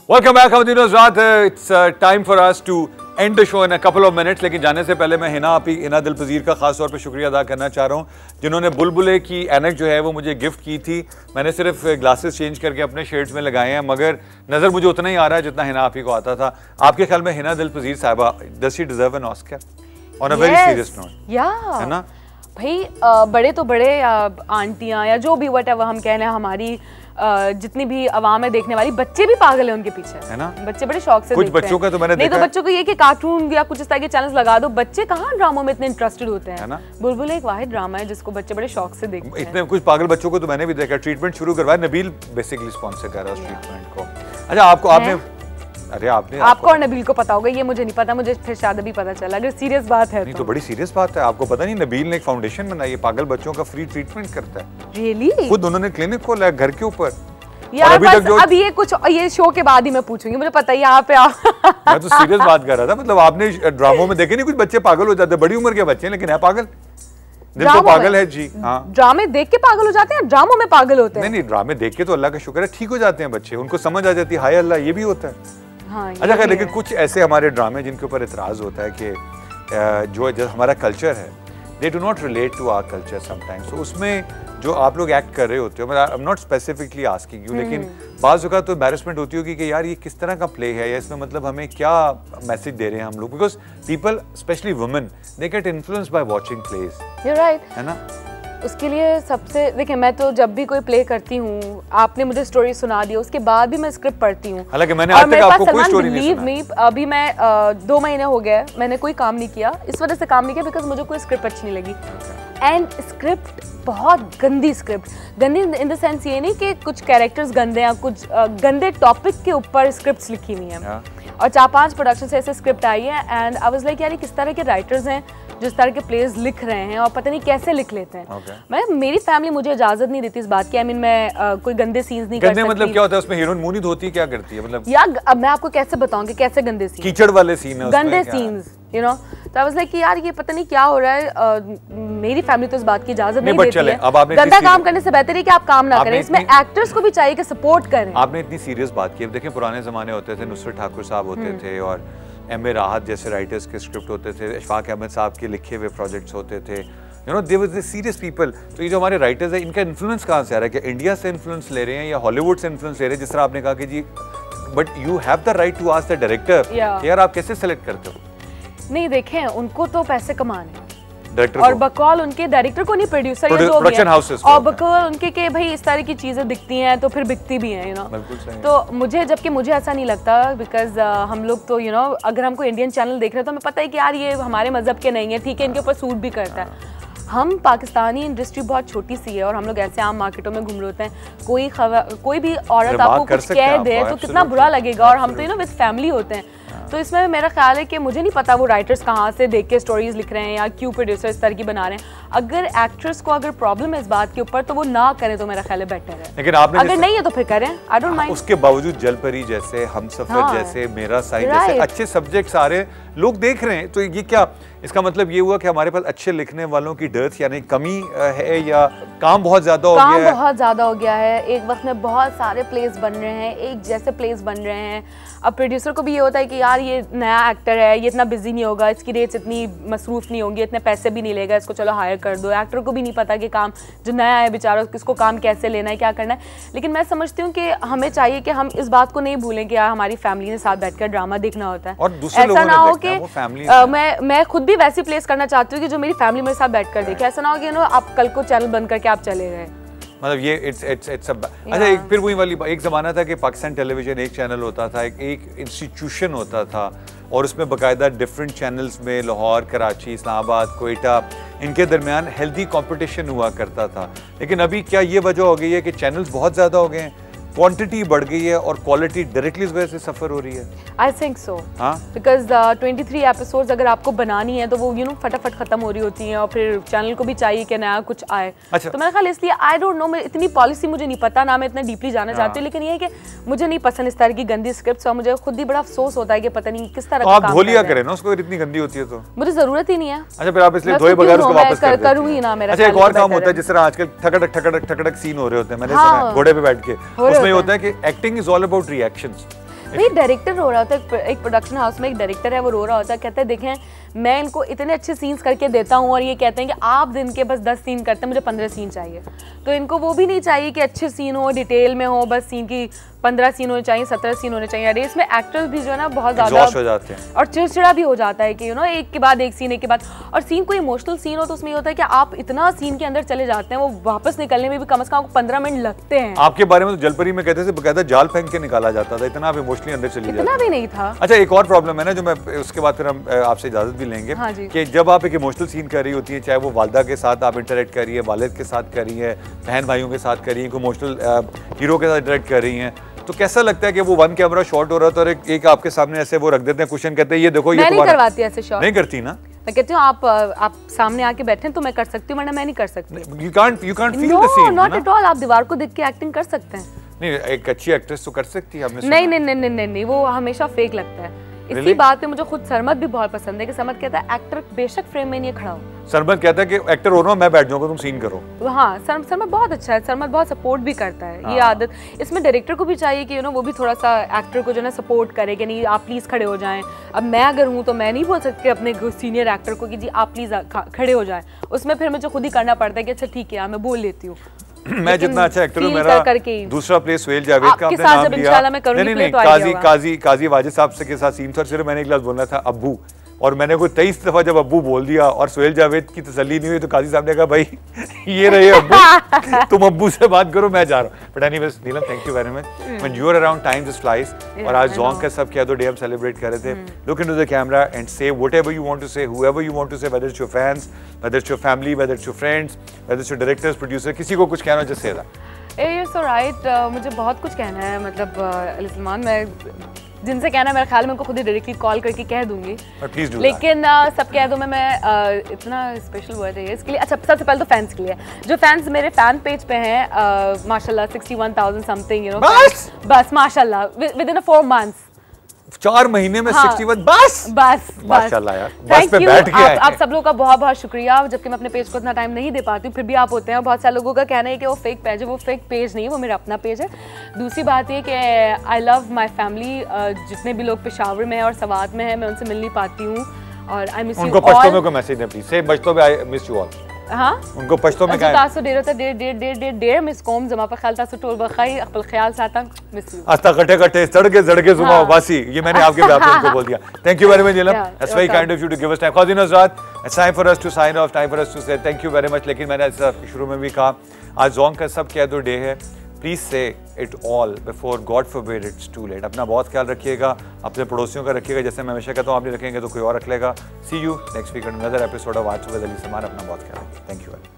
Welcome back, it's time for us to end the show in a couple of minutes. लेकिन जाने से पहले मैं हिना दिलपजीर का खास तौर पे शुक्रिया अदा करना चाह रहा हूँ, जिन्होंने बुलबुले की ऐनक जो है वो मुझे गिफ्ट की थी। मैंने सिर्फ ग्लासेस चेंज करके अपने शेड्स में लगाए हैं, मगर नज़र मुझे उतना ही आ रहा है जितना हिना को आता था। आपके ख्याल में हिना दिलपजीर साहिबा, does she deserve an Oscar on a very serious note? है ना भाई, बड़े तो बड़े आंटियां या जो भी व्हाटएवर हम कह रहे हैं, हमारी जितनी भी आवाम है देखने वाली, बच्चे भी पागल है उनके पीछे, है ना। बच्चे बड़े शौक से कुछ बच्चों का तो मैंने नहीं तो बच्चों को ये कि कार्टून या कुछ इस तरह के चैनल्स लगा दो, बच्चे कहाँ ड्रामों में इतने इंटरेस्टेड होते हैं, है ना। बुलबुल एक वाहिद ड्रामा है जिसको बच्चे बड़े शौक से देखते हैं। इतने कुछ पागल बच्चों को तो मैंने भी देखा। ट्रीटमेंट शुरू करवाया, नबील बेसिकली स्पॉन्सर कर रहा है उस ट्रीटमेंट को। अच्छा, आपने आपको और नबील को पता होगा, ये मुझे नहीं पता, मुझे फिर शायद भी पता चला। अगर सीरियस बात है तो बड़ी सीरियस बात है। आपको पता नहीं, नबील ने एक फाउंडेशन बनाई है, पागल बच्चों का फ्री ट्रीटमेंट करता है। रियली? खुद उन्होंने क्लिनिक खोला है घर के ऊपर। यार बस अब ये शो के बाद ही मैं पूछूंगी, मुझे पता है यहाँ पे मैं तो सीरियस बात कर रहा था। मतलब आपने ड्रामों में देखे नहीं, कुछ बच्चे पागल हो जाते हैं, बड़ी उम्र के बच्चे हैं लेकिन है पागल, दिल तो पागल है जी। हाँ, ड्रामे देख के पागल हो जाते हैं, ड्रामों में पागल होते हैं। नहीं, ड्रामे देख के तो अल्लाह का शुक्र है ठीक हो जाते हैं बच्चे, उनको समझ आ जाती है हाय अल्लाह ये भी होता है। हाँ, अच्छा, लेकिन कुछ ऐसे हमारे ड्रामे जिनके ऊपर इतराज होता है कि जो हमारा कल्चर है, they do not relate to our culture sometimes. तो उसमें जो आप लोग एक्ट कर रहे होते हो, I am not specifically asking you, लेकिन बाज़ औक़ात तो एम्बैरेसमेंट होती होगी कि यार ये किस तरह का प्ले है, या इसमें मतलब हमें क्या मैसेज दे रहे हैं हम लोग, because people specially women they get influenced by watching plays. You are right, है ना। उसके लिए सबसे देखिए, मैं तो जब भी कोई प्ले करती हूँ, आपने मुझे स्टोरी सुना दी, उसके बाद भी मैं स्क्रिप्ट पढ़ती हूँ। हालांकि मैंने आज तक आपको कोई स्टोरी नहीं सुनाई। अभी मैं 2 महीने हो गए मैंने कोई काम नहीं किया, इस वजह से काम नहीं किया बिकॉज मुझे कोई स्क्रिप्ट अच्छी नहीं लगी। एंड स्क्रिप्ट बहुत गंदी, स्क्रिप्ट गंदी इन द सेंस ये नहीं कि कुछ कैरेक्टर्स गंदे हैं, कुछ गंदे टॉपिक के ऊपर स्क्रिप्ट्स लिखी हुई हैं। और 4-5 प्रोडक्शन से ऐसे स्क्रिप्ट आई है एंड आई वाज लाइक यार किस तरह के राइटर्स हैं जिस तरह के प्लेज लिख रहे हैं और पता नहीं कैसे लिख लेते हैं। मेरी फैमिली मुझे इजाजत नहीं देती इस बात की, मैं कोई गंदे सीन्स नहीं कर सकती। मतलब क्या होता है उसमें? हीरोइन मुंह नहीं धोती, क्या करती है मतलब? यार अब मैं आपको कैसे बताऊं कि कैसे गंदे सीन, कीचड़ वाले सीन है, गंदे सीन्स, यू नो। तो आई वाज लाइक कि यार ये पता नहीं क्या हो रहा है। मेरी फैमिली तो इस बात की इजाजत नहीं देती है। गंदा काम करने से बेहतर है कि आप काम ना करें। इसमें एक्टर्स को भी चाहिए कि सपोर्ट करें। आपने इतनी सीरियस बात की। अब देखें, पुराने जमाने होते थे, नुसरत ठाकुर साहब होते थे और एम.ए. राहत जैसे राइटर्स के स्क्रिप्ट होते थे, अशफाक अहमद साहब के लिखे हुए प्रोजेक्ट्स होते थे, you know, there was the serious people. तो ये जो हमारे राइटर्स हैं, इनका इन्फ्लुएंस कहाँ से आ रहा है? कि इंडिया से इन्फ्लुएंस ले रहे हैं या हॉलीवुड से इन्फ्लुएंस ले रहे हैं? जिस तरह आपने कहा कि जी but you have the right to ask the director यार आप कैसे सेलेक्ट करते हो? नहीं, देखें उनको तो पैसे कमाने और बकौल उनके डायरेक्टर को नहीं, प्रोड्यूसर या जो भी है, और बकौल उनके के भाई इस तरह की चीजें दिखती हैं तो फिर बिकती भी हैं, यू नो। तो मुझे ऐसा नहीं लगता बिकॉज हम लोग तो यू नो अगर हमको इंडियन चैनल देख रहे हैं तो हमें पता है कि यार ये हमारे मजहब के नहीं है, ठीक है, इनके ऊपर सूट भी करता है। हम पाकिस्तानी इंडस्ट्री बहुत छोटी सी है और हम लोग ऐसे आम मार्केटों में घूम रहे होते हैं। कोई भी औरत आपको कुछ कह दे तो कितना बुरा लगेगा, और हम तो यू नो विद फैमिली होते हैं। तो इसमें मेरा ख्याल है कि मुझे नहीं पता वो राइटर्स कहाँ से देख के स्टोरीज लिख रहे हैं या क्यों प्रोड्यूसर इस तरह की बना रहे हैं। अगर एक्ट्रेस को अगर प्रॉब्लम है इस बात के ऊपर तो वो ना करें तो मेरा ख्याल है बेटर है, लेकिन आपने अगर नहीं है तो फिर करें, आई डोंट माइंड। उसके बावजूद जलपरी जैसे, हमसफर जैसे, मेरा साईं जैसे अच्छे सब्जेक्ट सारे लोग देख रहे हैं, तो ये क्या इसका मतलब ये हुआ कि हमारे पास अच्छे लिखने वालों की डेथ यानी कमी है या काम बहुत ज्यादा हो गया है? काम बहुत ज्यादा हो गया है। एक वक्त में बहुत सारे प्लेस बन रहे हैं, एक जैसे प्लेस बन रहे हैं। अब प्रोड्यूसर को भी ये होता है कि यार ये नया एक्टर है, ये इतना बिजी नहीं होगा, इसकी रेट्स इतनी मसरूफ नहीं होंगी, इतने पैसे भी नहीं लेगा, इसको चलो हायर कर दो। एक्टर को भी नहीं पता कि काम जो नया है बेचारा किसको काम कैसे लेना है, क्या करना है। लेकिन मैं समझती हूँ कि हमें चाहिए कि हम इस बात को नहीं भूलें कि यार हमारी फैमिली ने साथ बैठकर ड्रामा देखना होता है, और ऐसा ना हो कि मैं खुद भी वैसी प्लेस करना चाहती हूँ कि जो मेरी फैमिली मेरे साथ बैठकर देखे। ऐसा ना हो कि आप कल को चैनल बंद करके आप चले गए। मतलब ये इट्स अच्छा, फिर वही वाली एक ज़माना था कि पाकिस्तान टेलीविजन एक चैनल होता था, एक इंस्टीट्यूशन होता था और उसमें बाकायदा डिफरेंट चैनल्स में लाहौर, कराची, इस्लामाबाद, कोयटा, इनके दरमियान हेल्दी कंपटीशन हुआ करता था। लेकिन अभी क्या ये वजह हो गई है कि चैनल्स बहुत ज़्यादा हो गए हैं, क्वांटिटी बढ़ गई है और क्वालिटी डायरेक्टली इस वजह से सफर हो रही है? I think so, because 23 episodes अगर आपको बनानी है तो वो यू नो फटाफट खत्म हो रही होती हैं और फिर चैनल को भी चाहिए कि नया कुछ आए। अच्छा। तो मेरा ख्याल इसलिए आई डोंट नो, मैं इतनी पॉलिसी मुझे नहीं पता ना, मैं इतना डीपली जाना चाहती हूँ, लेकिन ये है कि मुझे नहीं पसंद इस तरह की गंदी स्क्रिप्ट्स और मुझे खुद ही बड़ा अफसोस होता है कि पता नहीं किस तरह आप धोलिया करें ना उसको, इतनी गंदी होती है तो मुझे जरूरत ही नहीं है। अच्छा, फिर आप इसलिए धोए बगैर उसको वापस करूँ ही ना। मेरा अच्छा, एक और काम होता है जिस तरह आजकल ठकड़क ठकड़क ठकड़क सीन हो रहे होते हैं, मैंने सुना घोड़े पे बैठ के, उसमें होता है कि acting is all about reactions. भाई डायरेक्टर रो रहा होता है, एक प्रोडक्शन हाउस में एक डायरेक्टर है, वो रो रहा होता है, कहता है देखें मैं इनको इतने अच्छे सीन्स करके देता हूँ और ये कहते हैं कि आप दिन के बस 10 सीन करते हैं, मुझे 15 सीन चाहिए। तो इनको वो भी नहीं चाहिए कि अच्छे सीन हो, डिटेल में हो, बस सीन की 15 सीन होने चाहिए, 17 सीन होने चाहिए। अरे इसमें एक्टर्स भी जो है ना बहुत ज़्यादा हो जाते हैं और चिड़चिड़ा भी हो जाता है कि एक के बाद एक सीन, एक के बाद। और सीन कोई इमोशनल सीन हो तो उसमें होता है कि आप इतना सीन के अंदर चले जाते हैं, वो वापस निकलने में भी कम से कम आपको 15 मिनट लगते हैं। आपके बारे में तो जलपरी में कहते थे बकायदा जाल फेंक के निकाला जाता था, इतना आप इमोशनली अंदर चली जाती। इतना भी नहीं था। अच्छा, एक और प्रॉब्लम है ना जो मैं उसके बाद फिर हम आपसे इजाजत भी लेंगे कि जब आप एक इमोशनल सीन कर रही होती है, चाहे वो वालदा के साथ आप इंटरेक्ट कर रही है, वालिद के साथ कर रही है, बहन भाइयों के साथ कर रही है, कोई इमोशनल हीरो के साथ इंटरेक्ट कर रही हैं, तो कैसा लगता है कि वो वन कैमरा शॉट हो रहा था और एक आपके सामने ऐसे वो रख देते हैं क्वेश्चन, कहते हैं ये देखो, ये मैं नहीं करवाती ऐसे शॉट। नहीं करती ना? मैं कहती हूँ आप सामने आके बैठे तो मैं कर सकती हूँ, वरना मैं नहीं कर सकती। You can't feel the scene, not at all. आप दीवार को देख के एक्टिंग कर सकते हैं। नहीं, एक अच्छी एक्ट्रेस तो कर सकती है। नहीं, वो हमेशा फेक लगता है। इसी बात पे मुझे खुद सरमद भी बहुत पसंद है कि सरमद कहता है एक्टर बेशक फ्रेम में नहीं खड़ा हो। सरमद कहता है कि एक्टर हो रहा हूं, मैं बैठ जाऊंगा, तुम सीन करो। हाँ, सरमद बहुत अच्छा है, सरमद बहुत सपोर्ट भी करता है। ये आदत इसमें डायरेक्टर को भी चाहिए कि वो भी थोड़ा सा एक्टर को जो है सपोर्ट करे कि नहीं आप प्लीज खड़े हो जाएं। अब मैं अगर हूँ तो मैं नहीं बोल सकती अपने सीनियर एक्टर को कि जी आप प्लीज खड़े हो जाएं। उसमें फिर मुझे खुद ही करना पड़ता है कि अच्छा ठीक है मैं बोल लेती हूँ। मैं जितना अच्छा एक्टर हूँ, मेरा दूसरा प्ले सुहेल जावेद का आपने नाम लिया। नहीं, काजी वाजिद साहब से के साथ सीन था, सिर्फ मैंने एक लफ्ज़ बोलना था अब्बू, और मैंने कोई 23 दफा जब अब्बू बोल दिया और सुहेल जावेद की तसल्ली नहीं हुई तो काजी साहब ने कहा भाई ये रहे अब्बू, तुम अब्बू से बात करो, मैं जा रहा हूँ। But anyways Neelam, thank you very much. When you are around time just flies. और आज जोंग का सब क्या दो डे हम सेलिब्रेट कर रहे थे। Look into the camera and say whatever you want to say, whoever you want to say, whether it's your fans, whether it's your family, whether it's your friends, whether it's your directors, producer, किसी को कुछ कहना just say that. You're so right, मुझे बहुत कुछ कहना है, मतलब सलमान, मैं जिनसे कहना है मेरे ख्याल में उनको खुद ही डायरेक्टली कॉल करके कह दूंगी, लेकिन सब कह दूँ मैं इतना स्पेशल वर्ड है इसके लिए। अच्छा, सबसे पहले तो फैंस के लिए, जो फैंस मेरे फैन पेज पे हैं माशाल्लाह 61,000 समथिंग, बस माशाल्लाह विद इन 4 months, 4 महीने में 61, बस माशाल्लाह यार, बस पे बैठ के आप सब लोगों का बहुत बहुत शुक्रिया। जबकि मैं अपने पेज को इतना टाइम नहीं दे पाती हूँ, फिर भी आप होते हैं। बहुत सारे लोगों का कहना है कि वो फेक पेज है, वो फेक पेज नहीं है, वो मेरा अपना पेज है। दूसरी बात ये कि आई लव माई फैमिली, जितने भी लोग पेशावर में और सवात में हैं मैं उनसे मिल नहीं पाती हूँ और आई मिस यू ऑल। उनको पश्तो में को मैसेज दें प्लीज, से पश्तो में आई मिस यू ऑल। हाँ, उनको पश्तो में क्या है? तासो डेर होता डेर मिस कोम जमा पर ख्याल तासो टोल बखाई अपल ख्याल साता मिस यू आस्ता कटे सड़के जुमा बासी, ये मैंने आपके बाप में उनको बोल दिया। Thank you very much Neelam, that's very kind of you to give us time. खादिन हज़रात, it's time for us to sign off, time for us to say thank you very much. लेकिन मैंने शुरू में भी कहा आज जोंग का सब क्या दो डे है, please say it all before God forbid it's too late. अपना बहुत ख्याल रखिएगा, अपने पड़ोसियों का रखिएगा, जैसे मैं हमेशा कहता हूँ आप नहीं रखेंगे तो कोई और रख लेगा। See you next week another episode of आज सुबह अली समान। अपना बहुत ख्याल रखिए, थैंक यू।